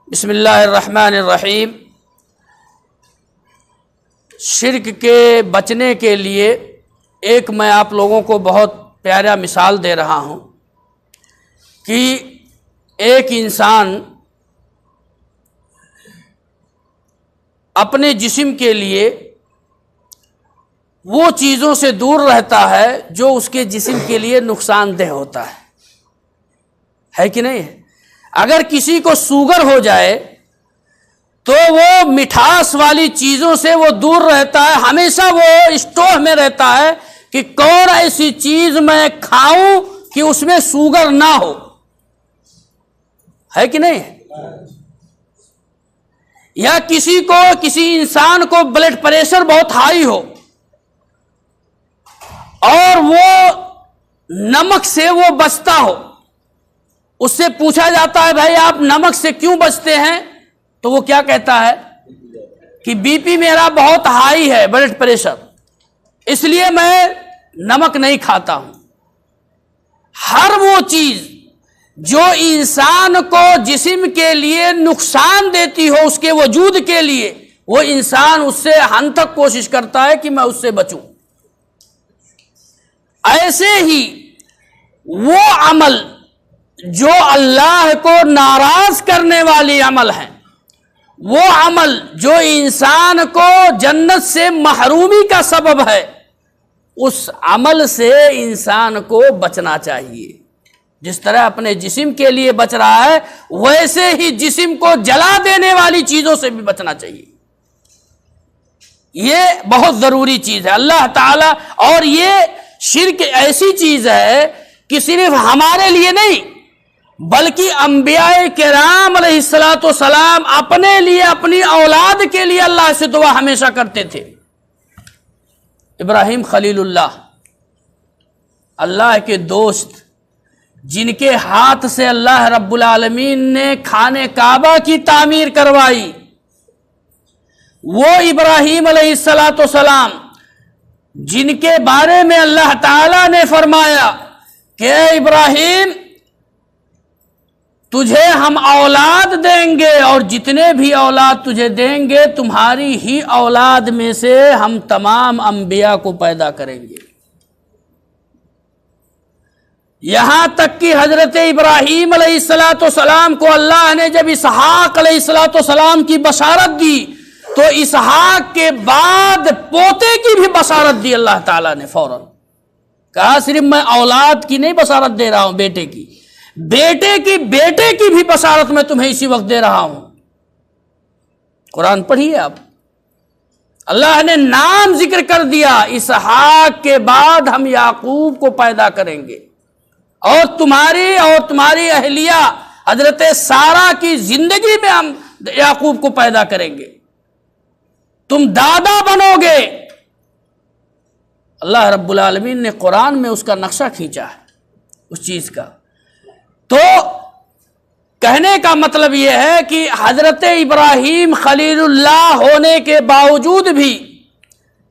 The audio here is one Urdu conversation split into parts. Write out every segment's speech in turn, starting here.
بسم اللہ الرحمن الرحیم۔ شرک کے بچنے کے لیے ایک میں آپ لوگوں کو بہت پیارا مثال دے رہا ہوں کہ ایک انسان اپنے جسم کے لیے وہ چیزوں سے دور رہتا ہے جو اس کے جسم کے لیے نقصان دہ ہوتا ہے کہ نہیں ہے؟ اگر کسی کو شوگر ہو جائے تو وہ مٹھاس والی چیزوں سے وہ دور رہتا ہے، ہمیشہ وہ اسٹوہ میں رہتا ہے کہ کون ایسی چیز میں کھاؤں کہ اس میں شوگر نہ ہو، ہے کہ نہیں؟ یا کسی انسان کو بلڈ پریشر بہت ہائی ہو اور وہ نمک سے وہ بچتا ہو، اس سے پوچھا جاتا ہے بھائی آپ نمک سے کیوں بچتے ہیں؟ تو وہ کیا کہتا ہے کہ بی پی میرا بہت ہائی ہے، بلڈ پریشر، اس لیے میں نمک نہیں کھاتا ہوں۔ ہر وہ چیز جو انسان کو جسم کے لیے نقصان دیتی ہو اس کے وجود کے لیے، وہ انسان اس سے ہنتک کوشش کرتا ہے کہ میں اس سے بچوں۔ ایسے ہی وہ عمل جو اللہ کو ناراض کرنے والی عمل ہے، وہ عمل جو انسان کو جنت سے محرومی کا سبب ہے، اس عمل سے انسان کو بچنا چاہیے۔ جس طرح اپنے جسم کے لیے بچ رہا ہے ویسے ہی جسم کو جلا دینے والی چیزوں سے بھی بچنا چاہیے۔ یہ بہت ضروری چیز ہے اللہ تعالی، اور یہ شرک ایسی چیز ہے کہ صرف ہمارے لیے نہیں بلکہ انبیاء کرام علیہ الصلوۃ والسلام اپنے لیے، اپنی اولاد کے لیے اللہ سے دعا ہمیشہ کرتے تھے۔ ابراہیم خلیل اللہ کے دوست، جن کے ہاتھ سے اللہ رب العالمین نے خانہ کعبہ کی تعمیر کروائی، وہ ابراہیم علیہ الصلوۃ والسلام جن کے بارے میں اللہ تعالی نے فرمایا کہ اے ابراہیم تجھے ہم اولاد دیں گے، اور جتنے بھی اولاد تجھے دیں گے تمہاری ہی اولاد میں سے ہم تمام انبیاء کو پیدا کریں گے۔ یہاں تک کہ حضرت ابراہیم علیہ الصلوۃ والسلام کو اللہ نے جب اسحاق علیہ الصلوۃ والسلام کی بشارت دی تو اسحاق کے بعد پوتے کی بھی بشارت دی اللہ تعالیٰ نے۔ فوراً کہا صرف میں اولاد کی نہیں بشارت دے رہا ہوں، بیٹے کی، بیٹے کی بھی بشارت میں تمہیں اسی وقت دے رہا ہوں۔ قرآن پڑھیے آپ، اللہ نے نام ذکر کر دیا، اسحاق کے بعد ہم یعقوب کو پیدا کریں گے، اور تمہاری اہلیہ حضرت سارہ کی زندگی میں ہم یعقوب کو پیدا کریں گے، تم دادا بنو گے۔ اللہ رب العالمین نے قرآن میں اس کا نقشہ کھینچا ہے اس چیز کا۔ تو کہنے کا مطلب یہ ہے کہ حضرت ابراہیم خلیل اللہ ہونے کے باوجود بھی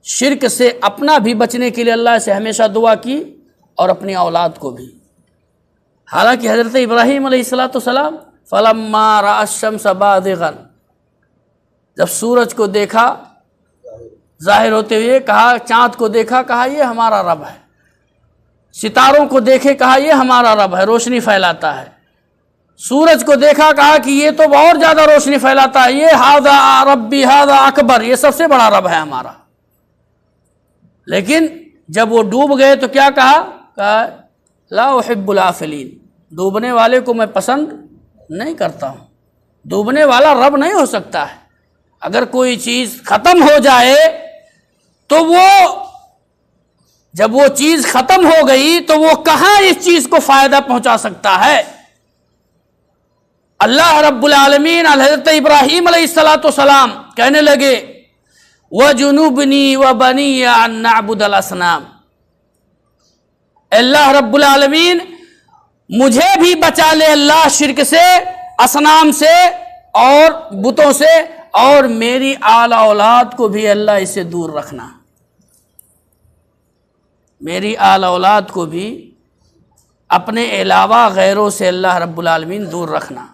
شرک سے اپنا بھی بچنے کے لیے اللہ سے ہمیشہ دعا کی، اور اپنی اولاد کو بھی۔ حالانکہ حضرت ابراہیم علیہ السلام فلما رأى الشمس بازغا، جب سورج کو دیکھا ظاہر ہوتے ہوئے، کہا چاند کو دیکھا، کہا یہ ہمارا رب ہے، ستاروں کو دیکھے، کہا یہ ہمارا رب ہے، روشنی پھیلاتا ہے، سورج کو دیکھا، کہا کہ یہ تو بہت زیادہ روشنی پھیلاتا ہے، یہ ھذا ربی ھذا اکبر، یہ سب سے بڑا رب ہے ہمارا۔ لیکن جب وہ ڈوب گئے تو کیا کہا لا احب الافلین، ڈوبنے والے کو میں پسند نہیں کرتا ہوں۔ ڈوبنے والا رب نہیں ہو سکتا ہے۔ اگر کوئی چیز ختم ہو جائے تو جب وہ چیز ختم ہو گئی تو وہ کہاں اس چیز کو فائدہ پہنچا سکتا ہے؟ اللہ رب العالمین حضرت ابراہیم علیہ الصلوۃ والسلام کہنے لگے وَجُنُوبْنِي وَبَنِيَّ أَن نَّعْبُدَ الْأَصْنَامَ، اللہ رب العالمین مجھے بھی بچا لے اللہ شرک سے، اصنام سے اور بتوں سے، اور میری آل اولاد کو بھی اللہ اس سے دور رکھنا، میری آل اولاد کو بھی اپنے علاوہ غیروں سے اللہ رب العالمین دور رکھنا۔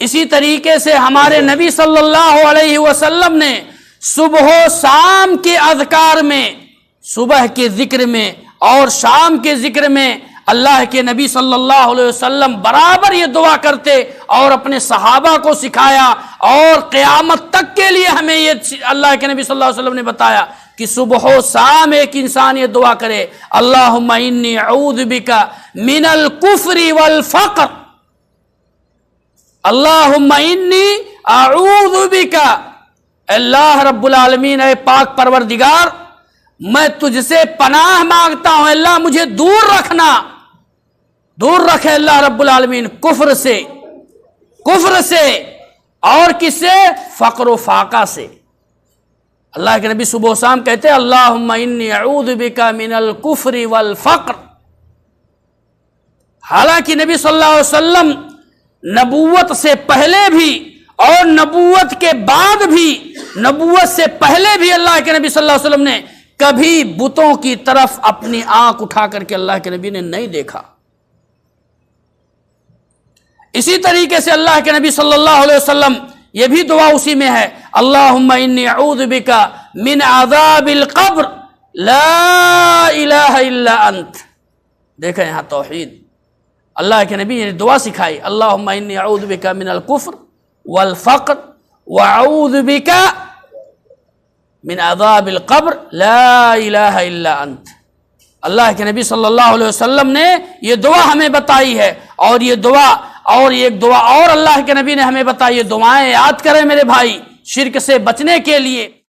اسی طریقے سے ہمارے نبی صلی اللہ علیہ وسلم نے صبح و شام کے اذکار میں، صبح کے ذکر میں اور شام کے ذکر میں اللہ کے نبی صلی اللہ علیہ وسلم برابر یہ دعا کرتے اور اپنے صحابہ کو سکھایا، اور قیامت تک کے لیے ہمیں یہ اللہ کے نبی صلی اللہ علیہ وسلم نے بتایا کہ صبح و شام ایک انسان یہ دعا کرے، اللہم انی اعوذ بک من الکفر والفقر، اللہم انی اعوذ بک، اللہ رب العالمین اے پاک پروردگار میں تجھ سے پناہ مانگتا ہوں، اللہ مجھے دور رکھنا، دور رکھے اللہ رب العالمین کفر سے اور کس سے؟ فقر و فاقہ سے۔ اللہ کے نبی صبح و شام کہتے ہیں اللہم انی اعوذ بک من الکفر والفقر۔ حالانکہ نبی صلی اللہ علیہ وسلم نبوت سے پہلے بھی اور نبوت کے بعد بھی، نبوت سے پہلے بھی اللہ کے نبی صلی اللہ علیہ وسلم نے کبھی بتوں کی طرف اپنی آنکھ اٹھا کر کے اللہ کے نبی نے نہیں دیکھا۔ اسی طریقے سے اللہ کے نبی صلی اللہ علیہ وسلم یہ بھی دعا اسی میں ہے، اللہم انی اعوذ بک من عذاب القبر لا الہ الا انت۔ دیکھیں یہاں توحید، اللہ کے نبی نے دعا سکھائی، اللہم انی اعوذ بک من الکفر والفقر واعوذ بک من عذاب القبر لا الہ الا انت۔ اللہ کے نبی صلی اللہ علیہ وسلم نے یہ دعا ہمیں بتائی ہے، اور یہ دعا اور ایک دعا اور اللہ کے نبی نے ہمیں بتائی، یہ دعائیں یاد کریں میرے بھائی شرک سے بچنے کے لیے۔